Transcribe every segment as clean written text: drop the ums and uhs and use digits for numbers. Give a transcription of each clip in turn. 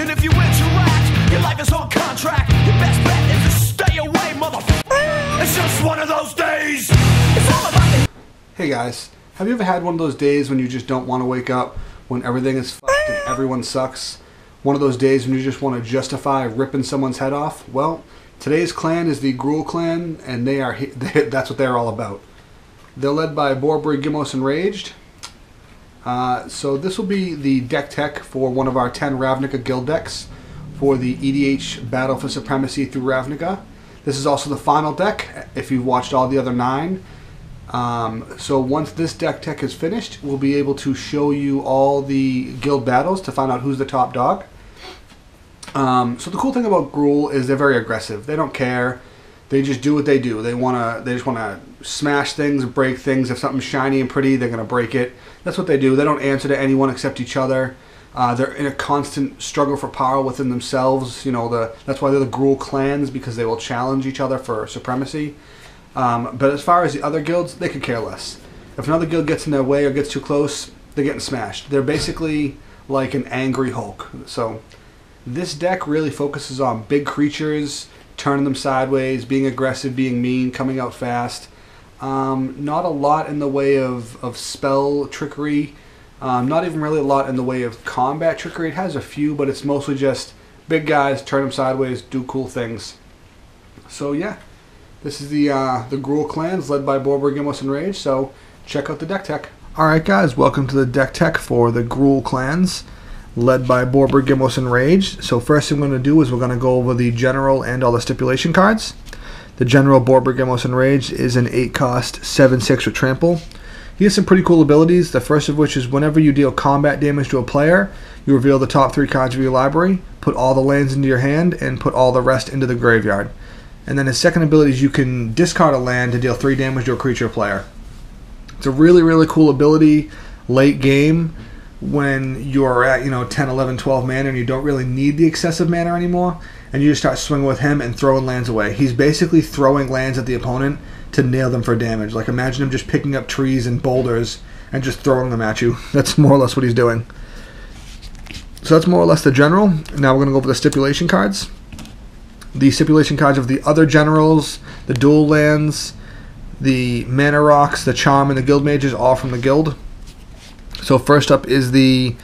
And if you interact, your life is on contract. Your best bet is to stay away, motherfucker. It's just one of those days. It's all about the... Hey guys, have you ever had one of those days when you just don't want to wake up, when everything is fucked and everyone sucks? One of those days when you just want to justify ripping someone's head off? Well, today's clan is the Gruul clan, and that's what they're all about. They're led by Borborygmos Enraged. So this will be the deck tech for one of our 10 Ravnica Guild decks for the EDH Battle for Supremacy through Ravnica. This is also the final deck if you've watched all the other 9. So once this deck tech is finished, we'll be able to show you all the guild battles to find out who's the top dog. So the cool thing about Gruul is they're very aggressive. They don't care. They just do what they do. They just wanna smash things, break things. If something's shiny and pretty, they're gonna break it. That's what they do. They don't answer to anyone except each other. They're in a constant struggle for power within themselves. You know, that's why they're the Gruul clans, because they will challenge each other for supremacy. But as far as the other guilds, they could care less. If another guild gets in their way or gets too close, they're getting smashed. They're basically like an angry Hulk. So this deck really focuses on big creatures, turning them sideways, being aggressive, being mean, coming out fast. Not a lot in the way of spell trickery. Not even really a lot in the way of combat trickery. It has a few, but it's mostly just big guys, turn them sideways, do cool things. So yeah, this is the Gruul clans led by Borborygmos Enraged, so check out the deck tech. Alright guys, welcome to the deck tech for the Gruul clans led by Borborygmos Enraged. So first thing we're going to do is we're going to go over the general and all the stipulation cards. The general Borborygmos Enraged is an 8-cost 7/6 with trample. He has some pretty cool abilities, the first of which is whenever you deal combat damage to a player, you reveal the top 3 cards of your library, put all the lands into your hand, and put all the rest into the graveyard. And then his second ability is you can discard a land to deal 3 damage to a creature player. It's a really, really cool ability late game when you're at 10, 11, 12 mana and you don't really need the excessive mana anymore, and you just start swinging with him and throwing lands away. He's basically throwing lands at the opponent to nail them for damage. Like, imagine him just picking up trees and boulders and just throwing them at you. That's more or less what he's doing. So that's more or less the general. Now we're going to go over the stipulation cards. The stipulation cards of the other generals, the dual lands, the mana rocks, the charm, and the guild mages, all from the guild. So first up is the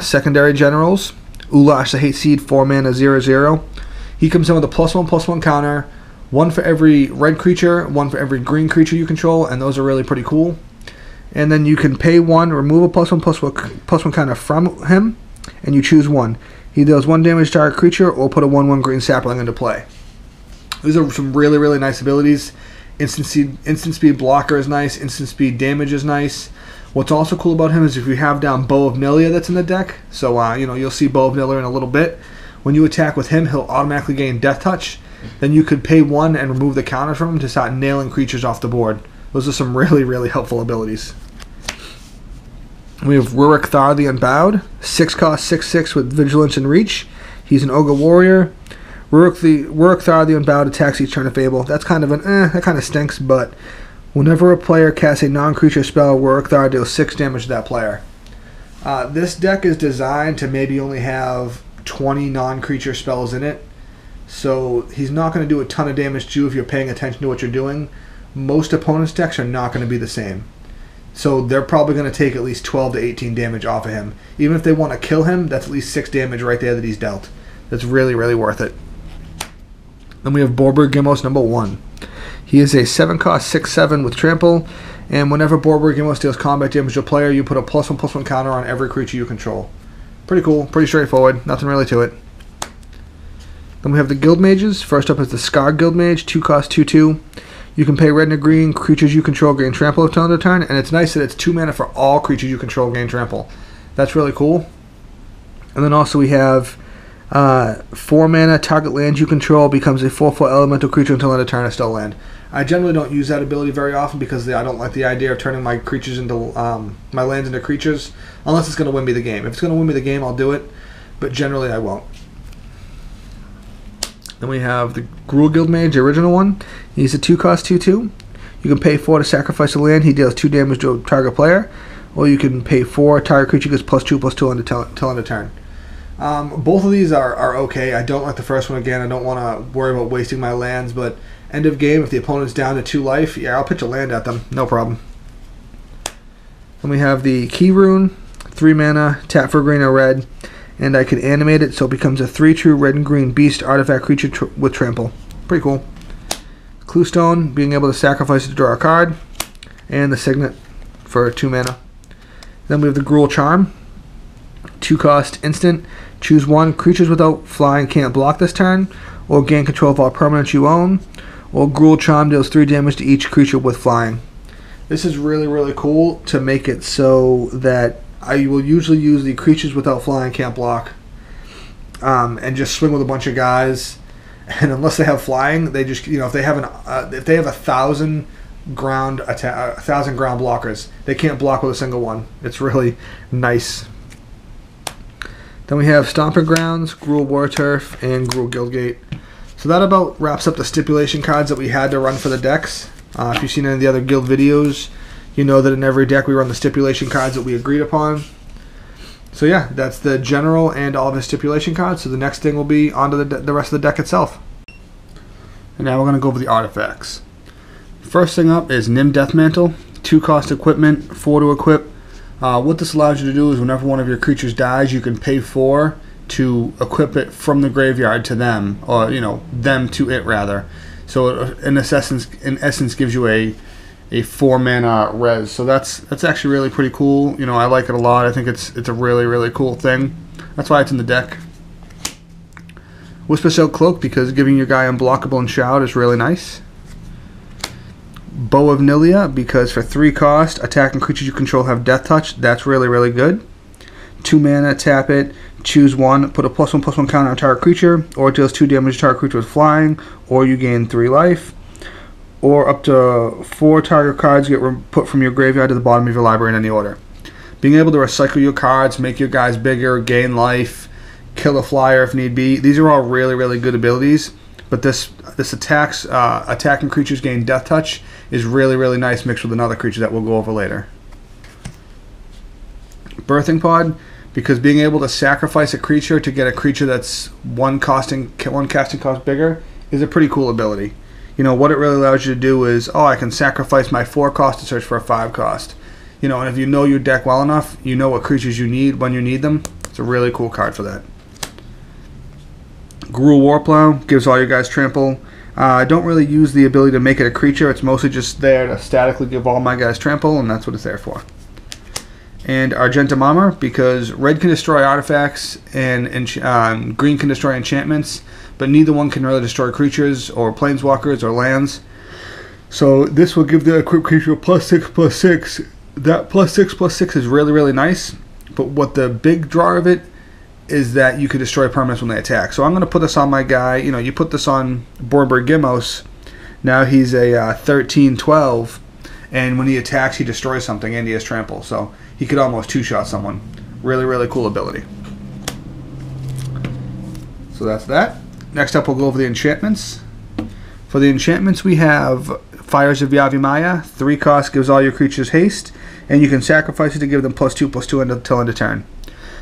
secondary generals. Ulasht, the Hate Seed, 4 mana, 0/0. He comes in with a +1/+1 counter, 1 for every red creature, 1 for every green creature you control, and those are really pretty cool. And then you can pay 1, remove a +1/+1 counter from him, and you choose 1. He deals 1 damage to our creature, or put a 1/1 green sapling into play. These are some really, really nice abilities. Instant speed blocker is nice. Instant speed damage is nice. What's also cool about him is if you have down Bow of Nilia that's in the deck, so you'll see Bow of Nilia in a little bit. When you attack with him, he'll automatically gain Death Touch. Then you could pay 1 and remove the counter from him to start nailing creatures off the board. Those are some really, really helpful abilities. We have Ruric Thar the Unbowed, 6-cost 6/6 with Vigilance and Reach. He's an Ogre Warrior. Ruric Thar the Unbowed attacks each turn of Fable. That's kind of that kind of stinks, but whenever a player casts a non-creature spell, Ruric Thar deals 6 damage to that player. This deck is designed to maybe only have 20 non-creature spells in it, so he's not going to do a ton of damage to you if you're paying attention to what you're doing. Most opponents' decks are not going to be the same. So they're probably going to take at least 12 to 18 damage off of him. Even if they want to kill him, that's at least 6 damage right there that he's dealt. That's really, really worth it. Then we have Borborygmos number 1. He is a 7-cost 6/7 with trample, and whenever Borborygmos deals combat damage to a player, you put a +1/+1 counter on every creature you control. Pretty cool, pretty straightforward, nothing really to it. Then we have the guild mages. First up is the Skarrg Guildmage, 2-cost 2/2. You can pay red and a green, creatures you control gain trample until end of turn, and it's nice that it's 2 mana for all creatures you control gain trample. That's really cool. And then also we have 4 mana, target land you control becomes a 4/4 elemental creature until end of turn, it's still land. I generally don't use that ability very often because I don't like the idea of turning my creatures into my lands into creatures, unless it's going to win me the game. If it's going to win me the game, I'll do it, but generally I won't. Then we have the Gruul Guildmage, the original one. He's a 2-cost 2/2. You can pay 4 to sacrifice a land. He deals 2 damage to a target player. Or you can pay 4, target creature gets +2/+2 until end of turn. Both of these are okay. I don't like the first one. Again, I don't want to worry about wasting my lands, but end of game, if the opponent's down to 2 life, yeah, I'll pitch a land at them. No problem. Then we have the Key Rune, 3 mana, tap for green or red, and I can animate it so it becomes a 3 true red and green beast artifact creature with trample. Pretty cool. Cluestone, being able to sacrifice it to draw a card, and the Signet for 2 mana. Then we have the Gruul Charm, 2 cost instant. Choose 1. Creatures without flying can't block this turn, or gain control of all permanents you own, or Gruul Charm deals 3 damage to each creature with flying. This is really, really cool to make it so that I will usually use the creatures without flying can't block, and just swing with a bunch of guys. And unless they have flying, they just, if they have 1,000 ground attack, 1,000 ground blockers, they can't block with a single one. It's really nice. Then we have Stomping Grounds, Gruul War Turf, and Gruul Guildgate. So that about wraps up the stipulation cards that we had to run for the decks. If you've seen any of the other guild videos, you know that in every deck we run the stipulation cards that we agreed upon. So yeah, that's the general and all of the stipulation cards. So the next thing will be onto the rest of the deck itself. And now we're going to go over the artifacts. First thing up is Nim Deathmantle, 2 cost equipment, 4 to equip. What this allows you to do is whenever one of your creatures dies, you can pay 4 to equip it from the graveyard to them, or them to it rather. So it, in essence gives you a 4 mana res. So that's actually really pretty cool. I like it a lot. I think it's a really, really cool thing. That's why it's in the deck. Whispersilk Cloak, because giving your guy unblockable and shout is really nice. Bow of Nilia, because for 3 cost, attacking creatures you control have Death Touch. That's really, really good. 2 mana, tap it, choose 1, put a +1/+1 counter on target creature, or it deals 2 damage to target creature with flying, or you gain 3 life. Or up to 4 target cards get put from your graveyard to the bottom of your library in any order. Being able to recycle your cards, make your guys bigger, gain life, kill a flyer if need be. These are all really, really good abilities. But this attacking creatures gain Death Touch is really, really nice mixed with another creature that we'll go over later. Birthing Pod, because being able to sacrifice a creature to get a creature that's one casting cost bigger is a pretty cool ability. What it really allows you to do is, I can sacrifice my 4 cost to search for a 5 cost. And if you know your deck well enough, you know what creatures you need when you need them. It's a really cool card for that. Gruul Warplow gives all your guys trample. I don't really use the ability to make it a creature. It's mostly just there to statically give all my guys trample, and that's what it's there for. And Argentum Armor, because red can destroy artifacts and green can destroy enchantments, but neither one can really destroy creatures or planeswalkers or lands. So this will give the equipped creature a +6/+6. That +6/+6 is really, really nice, but what the big draw of it is that you can destroy permanents when they attack. So I'm going to put this on my guy. You put this on Borborygmos. Now he's a 13/12, and when he attacks, he destroys something, and he has trample. So he could almost 2-shot someone. Really, really cool ability. So that's that. Next up, we'll go over the enchantments. For the enchantments, we have Fires of Yavimaya. 3 cost, gives all your creatures haste, and you can sacrifice it to give them +2/+2 until end of turn.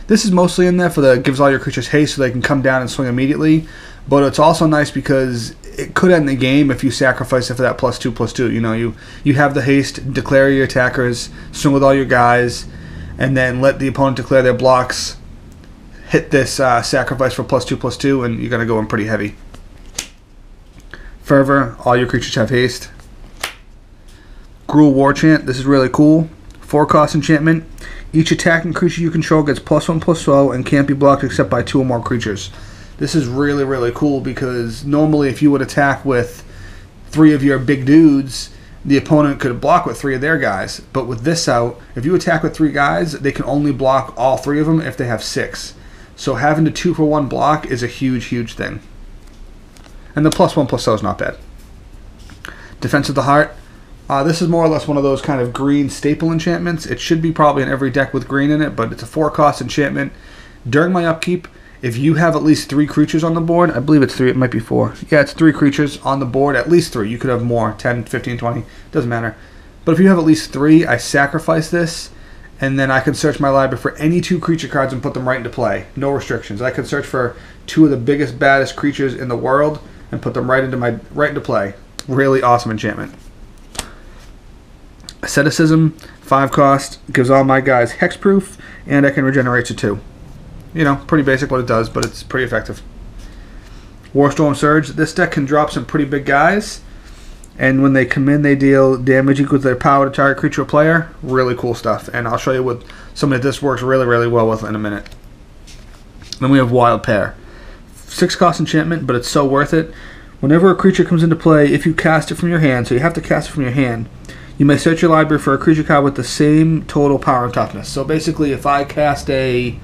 This is mostly in there for the gives all your creatures haste so they can come down and swing immediately, but it's also nice because it could end the game if you sacrifice it for that +2/+2. You have the haste, declare your attackers, swing with all your guys, and then let the opponent declare their blocks, hit this sacrifice for +2/+2, and you're going to go in pretty heavy. Fervor, all your creatures have haste. Gruul War Chant, this is really cool. 4 cost enchantment. Each attacking creature you control gets +1/+0 and can't be blocked except by 2 or more creatures. This is really, really cool because normally if you would attack with 3 of your big dudes, the opponent could block with 3 of their guys. But with this out, if you attack with 3 guys, they can only block all 3 of them if they have 6. So having the 2-for-1 block is a huge, huge thing. And the +1/+0 is not bad. Defense of the Heart. This is more or less one of those kind of green staple enchantments. It should be probably in every deck with green in it, but it's a 4 cost enchantment. During my upkeep, if you have at least 3 creatures on the board, I believe it's 3, it might be 4. Yeah, it's 3 creatures on the board, at least 3. You could have more, 10, 15, 20, doesn't matter. But if you have at least 3, I sacrifice this, And then I can search my library for any 2 creature cards and put them right into play. No restrictions. I can search for 2 of the biggest, baddest creatures in the world and put them right into play. Really awesome enchantment. Asceticism, 5 cost, gives all my guys hexproof, and I can regenerate to 2. You know, pretty basic what it does, but it's pretty effective. Warstorm Surge. This deck can drop some pretty big guys, and when they come in, they deal damage equal to their power to target creature or player. Really cool stuff, and I'll show you what something that this works really, really well with in a minute. Then we have Wild Pair. 6 cost enchantment, but it's so worth it. Whenever a creature comes into play, if you cast it from your hand, so you have to cast it from your hand, you may search your library for a creature card with the same total power and toughness. So basically, if I cast a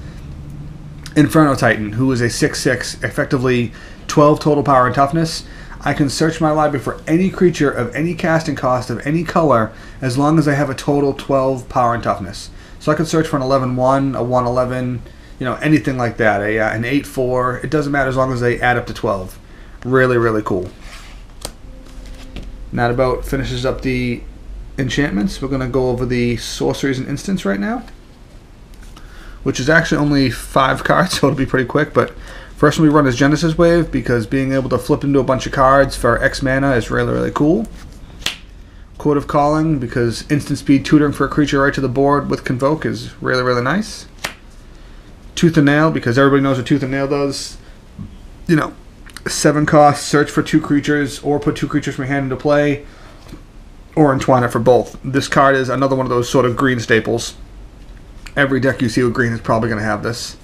Inferno Titan, who is a 6/6, effectively 12 total power and toughness, I can search my library for any creature of any casting cost of any color as long as I have a total 12 power and toughness. So I can search for an 11/1, a 1/11, you know, anything like that, an 8/4. It doesn't matter as long as they add up to 12. Really, really cool. And that about finishes up the enchantments. We're going to go over the sorceries and instants right now, which is actually only 5 cards, so it'll be pretty quick. But first one we run is Genesis Wave, because being able to flip into a bunch of cards for X mana is really, really cool. Chord of Calling, because instant speed tutoring for a creature right to the board with Convoke is really, really nice. Tooth and Nail, because everybody knows what Tooth and Nail does. You know, 7 cost, search for 2 creatures, or put 2 creatures from your hand into play, or entwine it for both. This card is another one of those sort of green staples. Every deck you see with green is probably going to have this.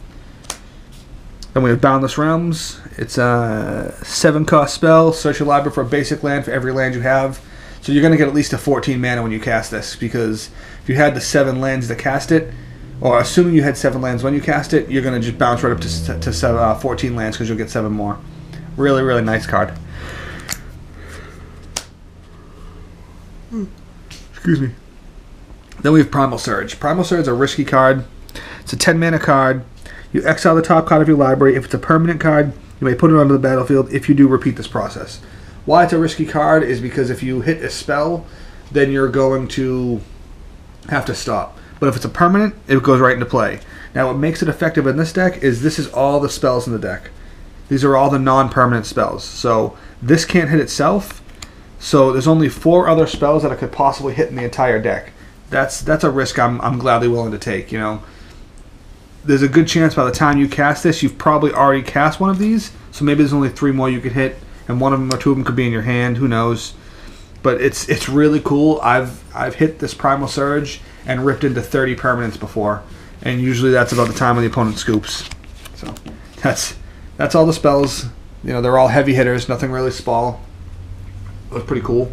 Then we have Boundless Realms. It's a 7 cost spell. Search your library for a basic land for every land you have. So you're going to get at least a 14 mana when you cast this, because if you had the 7 lands to cast it, or assuming you had 7 lands when you cast it, you're going to just bounce right up to 14 lands because you'll get 7 more. Really, really nice card. Excuse me. Then we have Primal Surge. Primal Surge is a risky card. It's a 10 mana card. You exile the top card of your library. If it's a permanent card, you may put it onto the battlefield. If you do, repeat this process. Why it's a risky card is because if you hit a spell, then you're going to have to stop. But if it's a permanent, it goes right into play. Now what makes it effective in this deck is this is all the spells in the deck. These are all the non-permanent spells. So this can't hit itself. So there's only 4 other spells that it could possibly hit in the entire deck. That's a risk I'm gladly willing to take, you know. There's a good chance by the time you cast this, you've probably already cast one of these. So maybe there's only 3 more you could hit, and one of them or 2 of them could be in your hand. Who knows? But it's really cool. I've hit this Primal Surge and ripped into 30 permanents before, and usually that's about the time when the opponent scoops. So that's all the spells. You know, they're all heavy hitters. Nothing really small. It was pretty cool.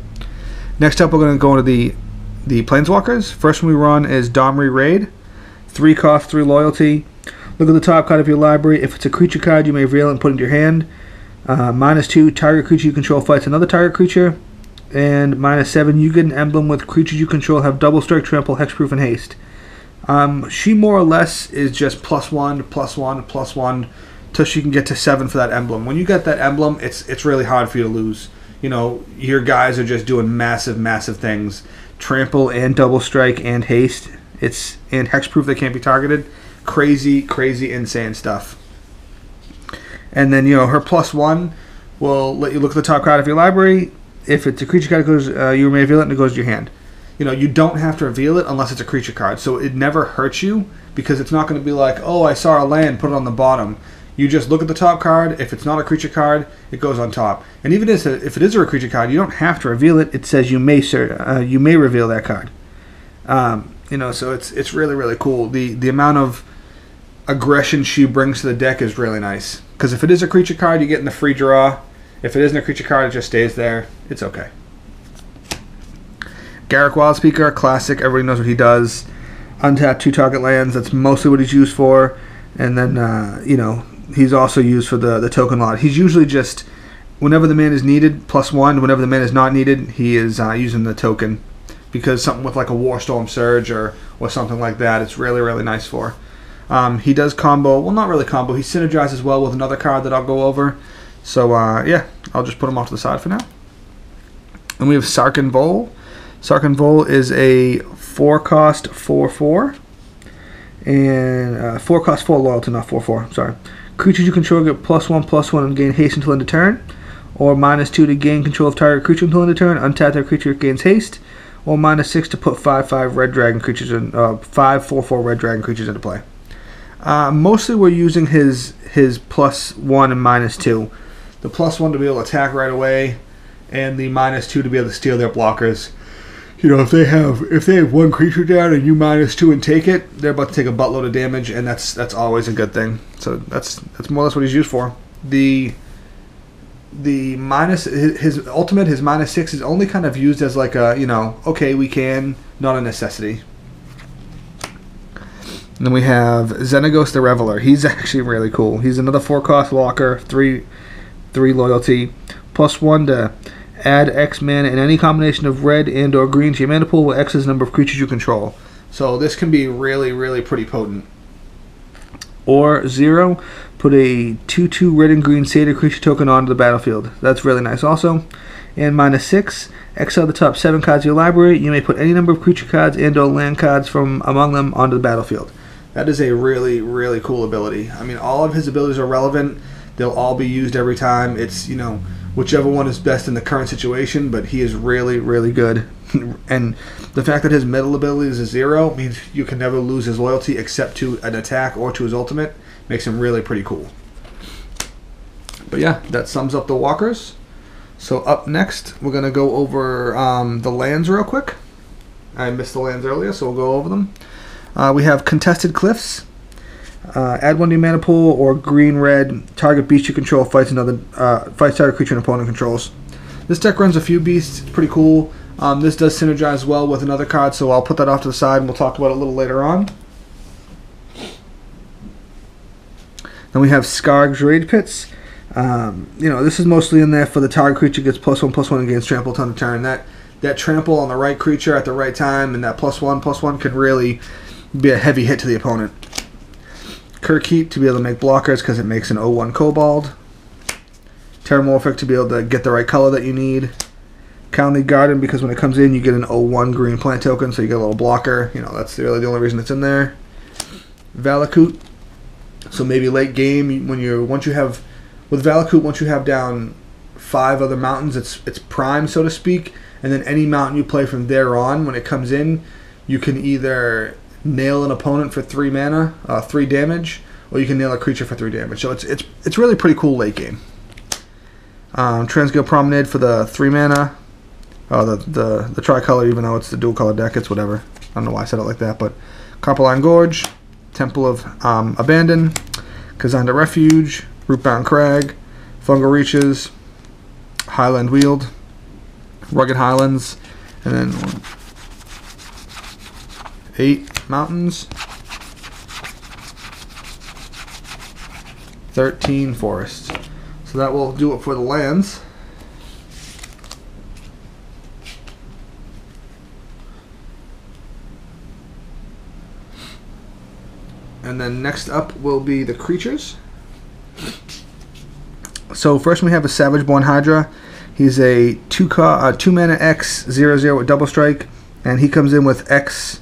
Next up, we're going to go into the Planeswalkers. First one we run is Domri Raid. 3 cost, 3 loyalty. Look at the top card of your library. If it's a creature card, you may reveal it and put it into your hand. -2, target creature you control fights another target creature. And -7, you get an emblem with creatures you control have double strike, trample, hexproof, and haste. She more or less is just +1, +1, +1 till she can get to 7 for that emblem. When you get that emblem, it's really hard for you to lose. You know, your guys are just doing massive, massive things. Trample and double strike and haste. And hexproof, they can't be targeted. Crazy, crazy, insane stuff. And then, you know, her +1 will let you look at the top card of your library. If it's a creature card, it goes, you may reveal it and it goes to your hand. You know, you don't have to reveal it unless it's a creature card. So it never hurts you, because it's not going to be like, oh, I saw a land, put it on the bottom. You just look at the top card. If it's not a creature card, it goes on top. And even if it is a creature card, you don't have to reveal it. It says you may reveal that card. You know, so it's really, really cool. The amount of aggression she brings to the deck is really nice. Because if it is a creature card, you get in the free draw. If it isn't a creature card, it just stays there. It's okay. Garruk Wildspeaker, classic. Everybody knows what he does. Untap 2 target lands. That's mostly what he's used for. And then, you know, he's also used for the token lot. He's usually just, whenever the mana is needed, +1. Whenever the mana is not needed, he is using the token. Because something with like a Warstorm Surge or something like that, it's really, really nice for. He does combo, well, not really combo. He synergizes well with another card that I'll go over. So, yeah, I'll just put him off to the side for now. And we have Sarkhan Vol. Sarkhan Vol is a 4 cost 4/4. And 4 cost 4 loyalty, not 4/4. Sorry. Creatures you control get +1/+1 and gain haste until end of turn, or -2 to gain control of target creature until end of turn. Untap that creature gains haste, or -6 to put 5/5 red dragon creatures in 5/4/4 red dragon creatures into play. Mostly we're using his +1 and -2. The +1 to be able to attack right away, and the -2 to be able to steal their blockers. You know, if they have one creature down and you -2 and take it, they're about to take a buttload of damage, and that's always a good thing. So that's more or less what he's used for. The minus his ultimate, his -6 is only kind of used as like a, you know, okay, we can, not a necessity. And then we have Xenagos the Reveler. He's actually really cool. He's another 4 cost walker, 3 loyalty, +1 to add X mana in any combination of red and or green to your mana pool, where X is the number of creatures you control. So this can be really, really pretty potent. Or 0, put a 2/2 red and green satyr creature token onto the battlefield. That's really nice also. And -6, exile the top 7 cards of your library. You may put any number of creature cards and or land cards from among them onto the battlefield. That is a really, really cool ability. I mean, all of his abilities are relevant. They'll all be used every time. It's, you know, whichever one is best in the current situation, but he is really, really good. And the fact that his middle ability is a 0 means you can never lose his loyalty except to an attack or to his ultimate. Makes him really pretty cool. But yeah, that sums up the walkers. So up next, we're going to go over the lands real quick. I missed the lands earlier, so we'll go over them. We have Contested Cliffs. Add 1 to your mana pool, or green-red. Target beast you control fights target creature and opponent controls. This deck runs a few beasts. It's pretty cool. This does synergize well with another card, so I'll put that off to the side and we'll talk about it a little later on. Then we have Skarrg's Raid Pits. You know, this is mostly in there for the target creature gets +1/+1 and gains trample on the turn. That trample on the right creature at the right time, and that +1/+1 can really be a heavy hit to the opponent. Kirkheap to be able to make blockers because it makes an 0/1 Kobold. Terramorphic to be able to get the right color that you need. Kindly Garden because when it comes in you get an 0/1 green plant token, so you get a little blocker. You know, that's really the only reason it's in there. Valakut. So maybe late game once you have down 5 other mountains, it's prime, so to speak, and then any mountain you play from there on, when it comes in, you can either nail an opponent for 3 mana, 3 damage, or you can nail a creature for 3 damage. So it's really pretty cool late game. Transguild Promenade for the 3 mana. The tricolor, even though it's the dual color deck, it's whatever. I don't know why I said it like that, but Copperline Gorge, Temple of Abandon, Kazanda Refuge, Rootbound Crag, Fungal Reaches, Highland Weald, Rugged Highlands, and then 8 mountains, 13 forests. So that will do it for the lands. And then next up will be the creatures. So first we have a Savageborn Hydra. He's a 2 mana X 0/0 with double strike, and he comes in with X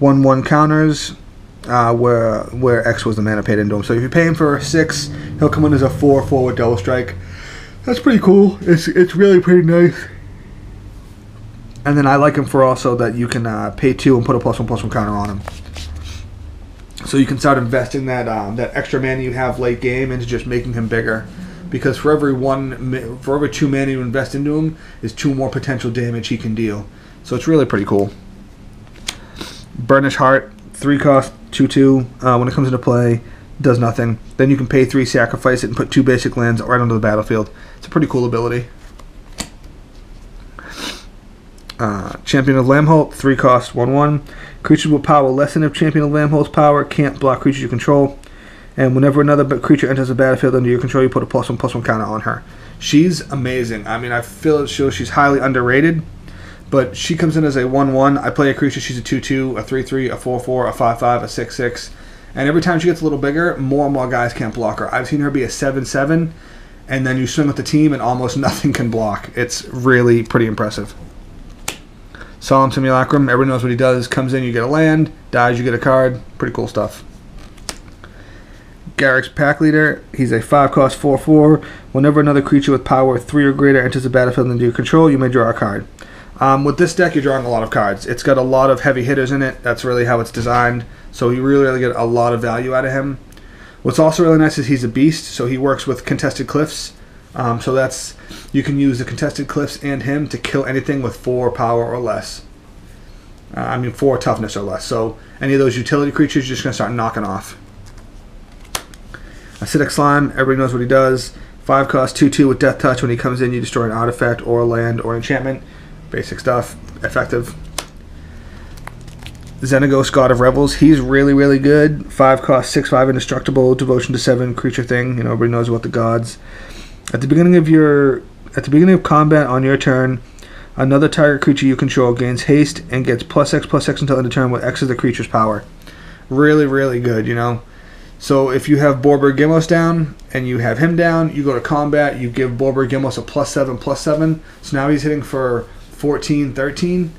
1/1 counters, where X was the mana paid into him. So if you pay him for 6, he'll come in as a 4/4 with double strike. That's pretty cool. It's really pretty nice. And then I like him for also that you can pay 2 and put a +1/+1 counter on him. So you can start investing that extra mana you have late game into just making him bigger, because for every 2 mana you invest into him is 2 more potential damage he can deal. So it's really pretty cool. Burnished Hart, 3 cost, 2/2. When it comes into play, does nothing. Then you can pay 3, sacrifice it, and put 2 basic lands right onto the battlefield. It's a pretty cool ability. Champion of Lambholt, 3 cost, 1/1. Creatures with power less than if Champion of Lambholt's power can't block creatures you control. And whenever another creature enters the battlefield under your control, you put a +1/+1 counter on her. She's amazing. I mean, I feel it shows she's highly underrated, but she comes in as a 1/1. I play a creature, she's a 2/2, a 3/3, a 4/4, a 5/5, a 6/6. And every time she gets a little bigger, more and more guys can't block her. I've seen her be a 7/7, and then you swing with the team and almost nothing can block. It's really pretty impressive. Solemn Simulacrum, everyone knows what he does. Comes in, you get a land, Dies, you get a card. Pretty cool stuff. Garruk's Packleader. He's a 5-cost 4/4. Whenever another creature with power 3 or greater enters the battlefield under your control, you may draw a card. With this deck, you're drawing a lot of cards. It's got a lot of heavy hitters in it. That's really how it's designed. So you really get a lot of value out of him. What's also really nice is he's a beast, so he works with contested cliffs. So that's, you can use the contested cliffs and him to kill anything with 4 power or less. 4 toughness or less. So any of those utility creatures, you're just going to start knocking off. Acidic Slime, everybody knows what he does. 5-cost 2/2 with Death Touch. When he comes in, you destroy an artifact or a land or enchantment. Basic stuff. Effective. Xenagos, God of Revels. He's really good. 5-cost 6/5 indestructible. Devotion to 7 creature thing. You know, everybody knows about the gods. At the beginning of combat on your turn, another target creature you control gains haste and gets +X/+X until end of turn, where X is the creature's power. Really good, you know. So if you have Borborygmos down and you have him down, you go to combat, you give Borborygmos a +7/+7. So now he's hitting for 14, 13.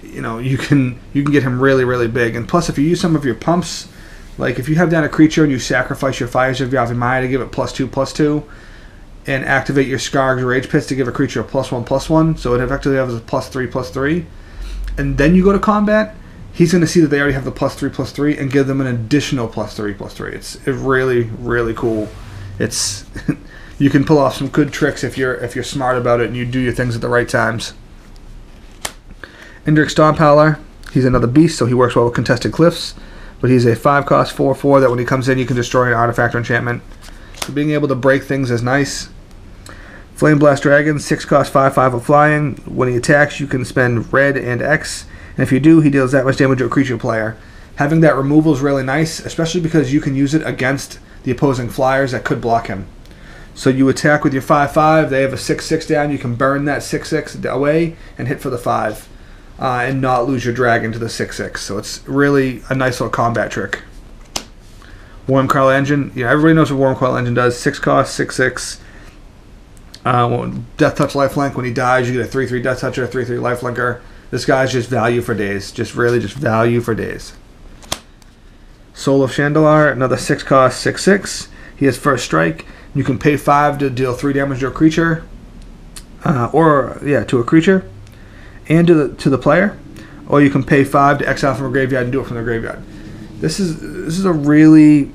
You know, you can get him really big. And plus, if you use some of your pumps, like if you have down a creature and you sacrifice your Fires of Yavimaya to give it +2/+2, and activate your Skarrg's Rage Pits to give a creature a +1/+1, so it effectively has a +3/+3, and then you go to combat, he's going to see that they already have the +3/+3 and give them an additional +3/+3. It's really cool. It's you can pull off some good tricks if you're smart about it and you do your things at the right times. Indrik Stomphowler, he's another beast, so he works well with contested cliffs, but he's a 5-cost 4/4 that when he comes in, you can destroy an artifact or enchantment. So being able to break things is nice. Flameblast Dragon, 6-cost 5/5 of flying. When he attacks, you can spend red and X, and if you do, he deals that much damage to a creature player. Having that removal is really nice, especially because you can use it against the opposing flyers that could block him. So you attack with your 5/5, they have a 6/6 down, you can burn that 6/6 away and hit for the 5. And not lose your dragon to the 6/6. So it's really a nice little combat trick. Wurmcoil Engine. Yeah, everybody knows what Wurmcoil Engine does. 6-cost, 6/6. Death Touch Lifelink. When he dies, you get a 3/3 Death Touch or a 3/3 Lifelinker. This guy's just value for days. Just value for days. Soul of Shandalar. Another 6-cost, 6/6. He has first strike. You can pay 5 to deal 3 damage to a creature. To a creature. And to the player, or you can pay 5 to exile from a graveyard and do it from the graveyard. This is a really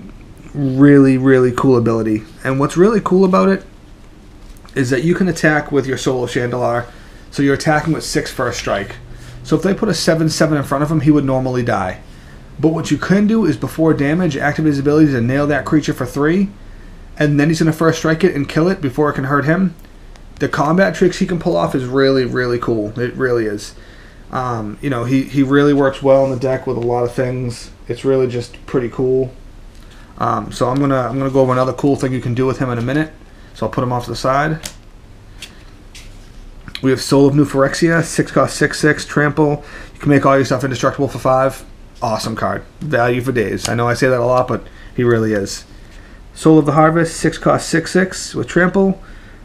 cool ability, and what's really cool about it is that you can attack with your Soul of Shandalar, so you're attacking with 6 first strike. So if they put a 7/7 in front of him, he would normally die. But what you can do is before damage, activate his ability to nail that creature for 3, and then he's going to first strike it and kill it before it can hurt him. The combat tricks he can pull off is really cool. It really is. You know, he really works well in the deck with a lot of things. It's really just pretty cool. So I'm gonna go over another cool thing you can do with him in a minute. So I'll put him off to the side. We have Soul of New Phyrexia, 6-cost 6/6 trample. You can make all your stuff indestructible for 5. Awesome card. Value for days. I know I say that a lot, but he really is. Soul of the Harvest, 6-cost 6/6 with trample.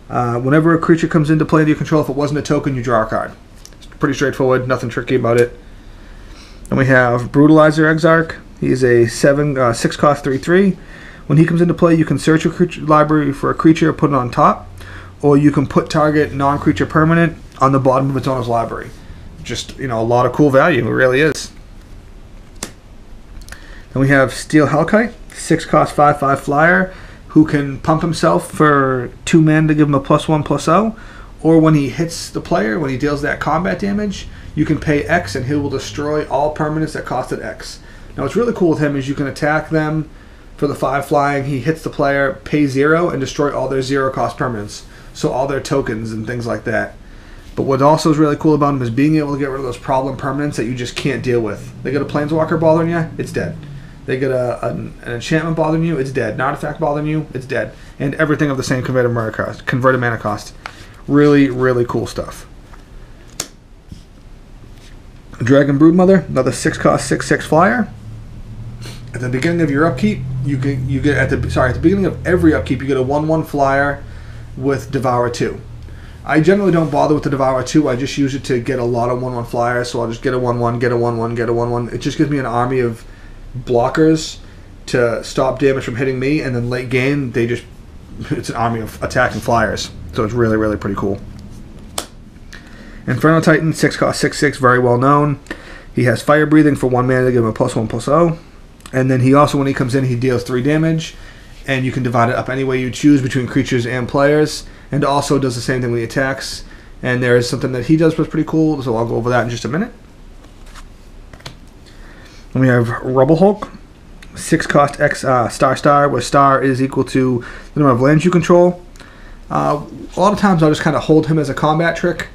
Whenever a creature comes into play into your control, if it wasn't a token, you draw a card. It's pretty straightforward, nothing tricky about it. Then we have Brutalizer Exarch. He's a 6-cost 3/3. When he comes into play, you can search your creature library for a creature, put it on top, or you can put target non-creature permanent on the bottom of its owner's library. Just, you know, a lot of cool value. It really is. Then we have Steel Hellkite, 6-cost 5/5 flyer, who can pump himself for 2 mana to give him a +1/+0, or when he hits the player, when he deals that combat damage, you can pay X and he will destroy all permanents that costed X. Now what's really cool with him is you can attack them for the 5 flying, he hits the player, pay 0, and destroy all their 0-cost permanents. So all their tokens and things like that. But what also is really cool about him is being able to get rid of those problem permanents that you just can't deal with. They get a Planeswalker bothering you, it's dead. They get an enchantment bothering you, it's dead. An artifact bothering you, it's dead. And everything of the same converted mana cost. Really cool stuff. Dragon Broodmother, another 6-cost 6/6 flyer. At the beginning of your upkeep, at the beginning of every upkeep, you get a 1/1 flyer with Devour 2. I generally don't bother with the Devour 2. I just use it to get a lot of 1/1 flyers. So I'll just get a 1/1, get a 1/1, get a 1/1. It just gives me an army of blockers to stop damage from hitting me, and then late game it's an army of attacking flyers. So it's really, really pretty cool. Inferno Titan, 6 cost 6/6, very well known. He has fire breathing for 1 mana to give him a +1/+0. And then he also, when he comes in, he deals 3 damage. And you can divide it up any way you choose between creatures and players. And also does the same thing when he attacks. And there is something that he does that's pretty cool, so I'll go over that in just a minute. And we have Rubblehulk, 6 cost X star, where star is equal to the number of lands you control. A lot of times I'll just kind of hold him as a combat trick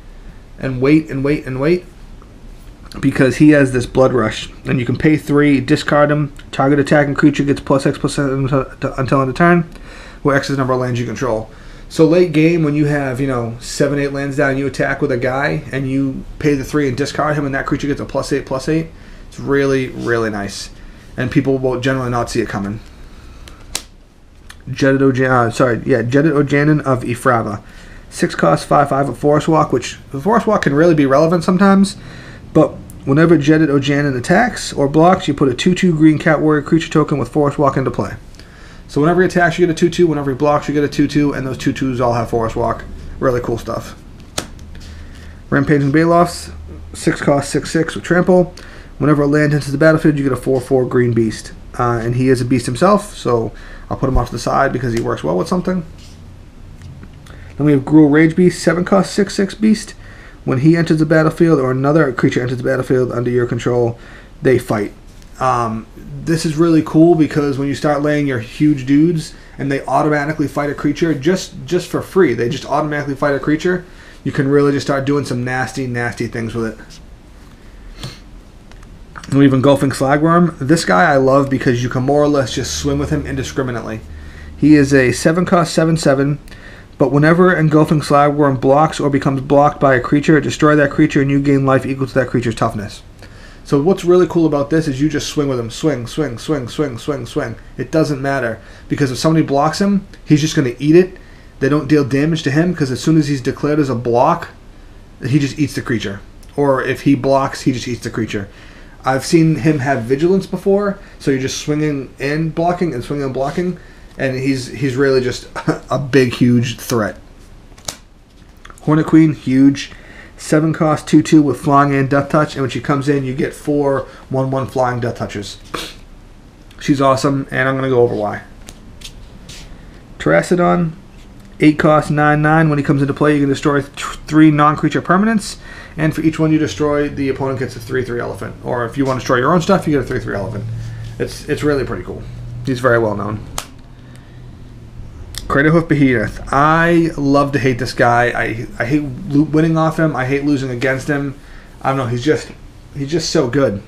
and wait and wait and wait, because he has this blood rush, and you can pay 3, discard him, target attacking creature gets +X/+7 until end of turn, where X is the number of lands you control. So late game, when you have 7, 8 lands down, you attack with a guy, and you pay the 3 and discard him, and that creature gets a +8/+8. It's really, really nice, and people will generally not see it coming. Jedit Ojanen of Efrava, 6 cost 5/5 of Forest Walk, which the Forest Walk can really be relevant sometimes, but whenever Jedit Ojanen attacks or blocks, you put a 2/2 green cat warrior creature token with Forest Walk into play. So whenever he attacks, you get a 2/2. Whenever he blocks, you get a 2/2, and those 2/2s all have Forest Walk. Really cool stuff. Rampaging Baloths, 6 cost 6/6 with Trample. Whenever a land enters the battlefield, you get a 4/4 green beast. And he is a beast himself, so I'll put him off to the side because he works well with something. Then we have Gruul Rage Beast, 7 cost 6/6 beast. When he enters the battlefield, or another creature enters the battlefield under your control, they fight. This is really cool because when you start laying your huge dudes and they automatically fight a creature just for free, they just automatically fight a creature, you can really just start doing some nasty, nasty things with it. And we have Engulfing Slagwurm. This guy I love because you can more or less just swim with him indiscriminately. He is a 7 cost 7/7, but whenever Engulfing Slagwurm blocks or becomes blocked by a creature, destroy that creature and you gain life equal to that creature's toughness. So what's really cool about this is you just swing with him. Swing, swing, swing, swing, swing, swing. It doesn't matter, because if somebody blocks him, he's just going to eat it. They don't deal damage to him, because as soon as he's declared as a block, he just eats the creature. Or if he blocks, he just eats the creature. I've seen him have vigilance before, so you're just swinging and blocking and swinging and blocking, and he's really just a big, huge threat. Hornet Queen, huge. 7 cost 2/2 with flying and death touch, and when she comes in, you get 4 1/1 flying death touches. She's awesome, and I'm going to go over why. Terracodon, 8 cost 9/9. When he comes into play, you can destroy 3 non-creature permanents, and for each one you destroy, the opponent gets a 3/3 elephant. Or if you want to destroy your own stuff, you get a 3/3 elephant. It's really pretty cool. He's very well known. Craterhoof Behemoth. I love to hate this guy. I hate winning off him. I hate losing against him. I don't know. He's just so good.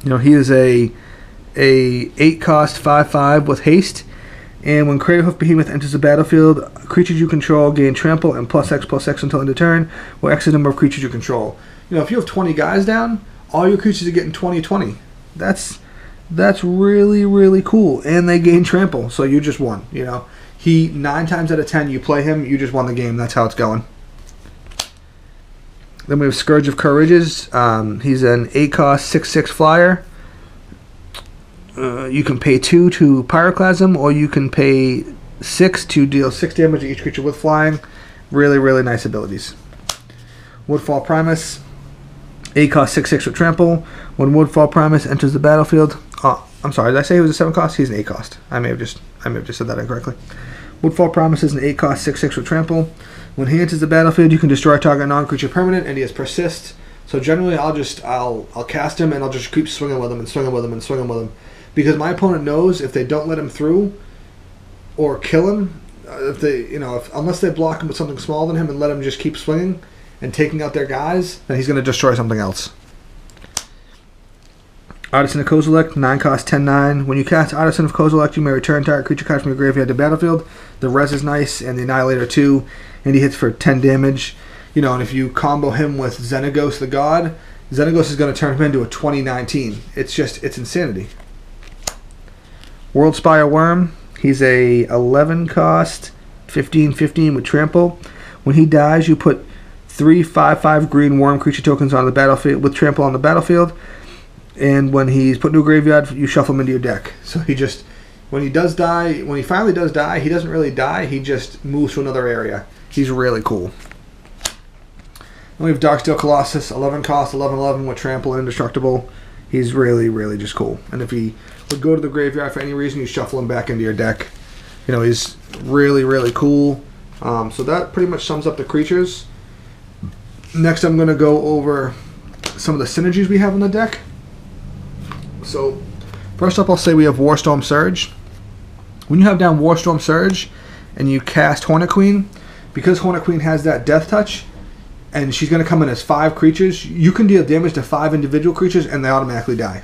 He is a 8 cost 5/5 with haste, and when Craterhoof Behemoth enters the battlefield, creatures you control gain trample and +X/+X until end of turn, where X is the number of creatures you control. If you have 20 guys down, all your creatures are getting 20/20. That's really, really cool, and they gain trample, so you just won. He 9 times out of 10 you play him, you just won the game. That's how it's going. Then we have Scourge of Courages. He's an 8 cost 6/6 flyer. You can pay 2 to Pyroclasm, or you can pay 6 to deal 6 damage to each creature with flying. Really, really nice abilities. Woodfall Primus, 8 cost 6/6 with Trample. When Woodfall Primus enters the battlefield, I'm sorry, did I say he was a 7 cost? He's an 8 cost. I may have just said that incorrectly. Woodfall Primus is an 8 cost 6/6 with Trample. When he enters the battlefield, you can destroy target non-creature permanent, and he has Persist. So generally, I'll cast him, and I'll just keep swinging with him and swinging with him and swinging with him, because my opponent knows if they don't let him through or kill him, unless they block him with something smaller than him and let him just keep swinging and taking out their guys, then he's going to destroy something else. Artisan of Kozilek, 9 cost 10/9. When you cast Artisan of Kozilek, you may return target creature card from your graveyard to battlefield. The res is nice, and the Annihilator too, and he hits for 10 damage. And if you combo him with Xenagos the God, Xenagos is going to turn him into a 2019. It's insanity. Worldspire Worm, he's a 11 cost 15/15 with Trample. When he dies, you put 3 5/5 green worm creature tokens on the battlefield with trample on the battlefield. And when he's put into a graveyard, you shuffle him into your deck. So he just, when he finally does die, he doesn't really die. He just moves to another area. He's really cool. Then we have Darksteel Colossus, 11 cost, 11/11 with trample and indestructible. He's really, really just cool. And if he would go to the graveyard for any reason, you shuffle him back into your deck. You know, he's really, really cool. So that pretty much sums up the creatures. Next, I'm going to go over some of the synergies we have in the deck. So, first up, I'll say we have Warstorm Surge. When you have down Warstorm Surge and you cast Hornet Queen, because Hornet Queen has that Death Touch, and she's going to come in as 5 creatures, you can deal damage to 5 individual creatures and they automatically die.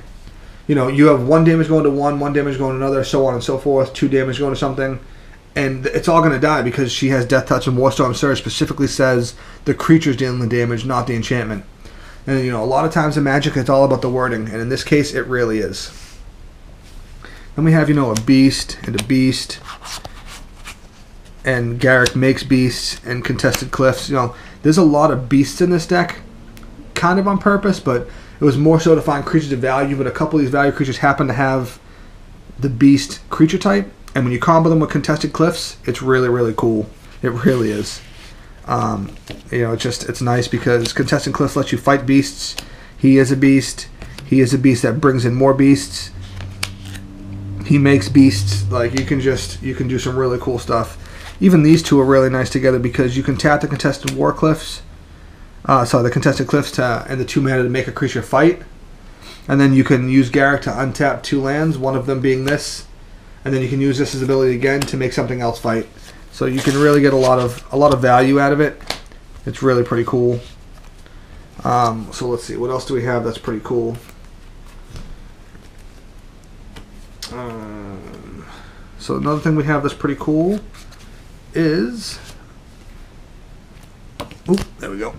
You know, you have 1 damage going to one damage going to another, so on and so forth, 2 damage going to something, and it's all going to die because she has Death Touch, and Warstorm Surge specifically says the creature's dealing the damage, not the enchantment. And, you know, a lot of times in Magic, it's all about the wording, and in this case, it really is. Then we have, you know, a Beast and a Beast, and Garruk makes Beasts, and Contested Cliffs. You know, there's a lot of Beasts in this deck, kind of on purpose, but it was more so to find creatures of value, but a couple of these value creatures happen to have the Beast creature type, and when you combo them with Contested Cliffs, it's really, really cool. It really is. You know, it's nice because Contested Cliffs lets you fight beasts. He is a beast. He is a beast that brings in more beasts. He makes beasts. Like, you can do some really cool stuff. Even these two are really nice together because you can tap the Contested Cliffs and the 2 mana to make a creature fight. And then you can use Garruk to untap 2 lands, one of them being this. And then you can use this as ability again to make something else fight. So you can really get a lot of value out of it. It's really pretty cool. So let's see, what else do we have that's pretty cool? So another thing we have that's pretty cool is, there we go,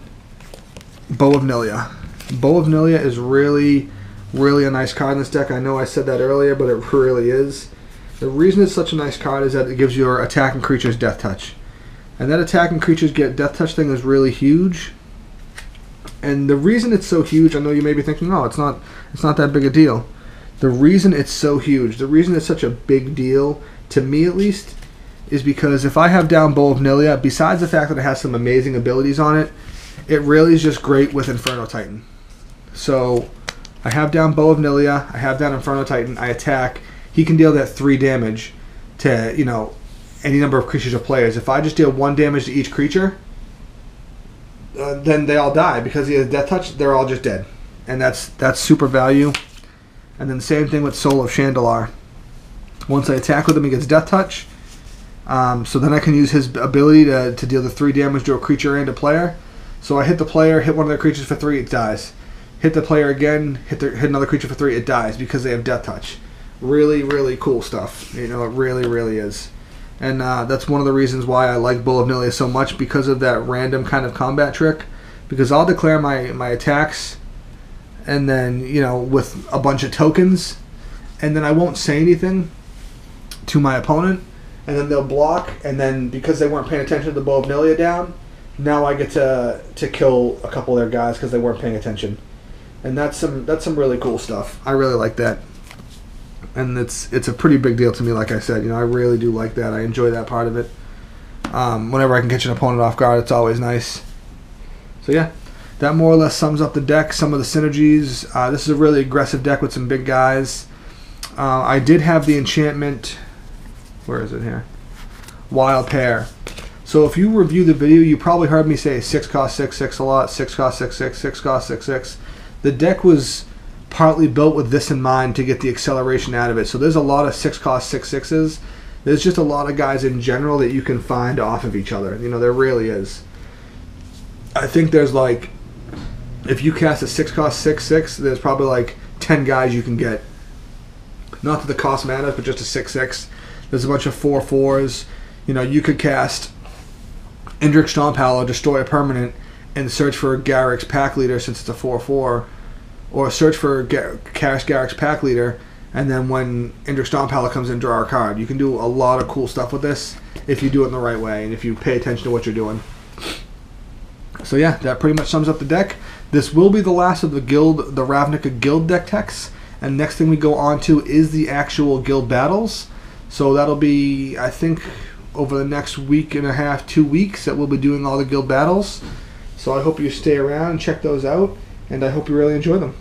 Bow of Nilia. Bow of Nilia is really, really a nice card in this deck. I know I said that earlier, but it really is. The reason it's such a nice card is that it gives your attacking creatures Death Touch. And that attacking creatures get Death Touch thing is really huge. And the reason it's so huge, I know you may be thinking, oh, it's not that big a deal. The reason it's so huge, the reason it's such a big deal, to me at least, is because if I have down Bow of Nilia, besides the fact that it has some amazing abilities on it, it really is just great with Inferno Titan. So, I have down Bow of Nilia, I have down Inferno Titan, I attack. He can deal that 3 damage to, you know, any number of creatures or players. If I just deal 1 damage to each creature, then they all die. Because he has Death Touch, they're all just dead. And that's super value. And then same thing with Soul of Shandalar. Once I attack with him, he gets Death Touch. So then I can use his ability to deal the 3 damage to a creature and a player. So I hit the player, hit one of their creatures for 3, it dies. Hit the player again, hit another creature for 3, it dies because they have Death Touch. Really, really cool stuff. You know, it really, really is. And that's one of the reasons why I like Bow of Nilia so much, because of that random kind of combat trick. Because I'll declare my attacks, and then, you know, with a bunch of tokens, and then I won't say anything to my opponent, and then they'll block, and then because they weren't paying attention to the Bow of Nilia down, now I get to kill a couple of their guys because they weren't paying attention. And that's some really cool stuff. I really like that. And it's a pretty big deal to me, like I said. You know, I really do like that. I enjoy that part of it. Whenever I can catch an opponent off guard, it's always nice. So yeah, that more or less sums up the deck, some of the synergies. This is a really aggressive deck with some big guys. I did have the enchantment, where is it here? Wild Pair. So if you review the video, you probably heard me say 6 cost 6/6 a lot, 6 cost 6/6, 6 cost 6/6. The deck was partly built with this in mind to get the acceleration out of it. So there's a lot of 6 cost 6/6s. There's just a lot of guys in general that you can find off of each other. You know, there really is. I think there's like, if you cast a 6 cost 6/6, there's probably like 10 guys you can get. Not that the cost matters, but just a 6/6. There's a bunch of 4/4s. You know, you could cast Indrik Stomphowler, destroy a permanent, and search for Garruk's Packleader since it's a 4/4. Or search for cast Garruk's Packleader, and then when Indrik Stomphowler comes in, draw a card. You can do a lot of cool stuff with this if you do it in the right way and if you pay attention to what you're doing. So yeah, that pretty much sums up the deck. This will be the last of the Ravnica Guild deck techs. And next thing we go on to is the actual guild battles. So that'll be, I think, over the next week and a half, 2 weeks, that we'll be doing all the guild battles. So I hope you stay around and check those out, and I hope you really enjoy them.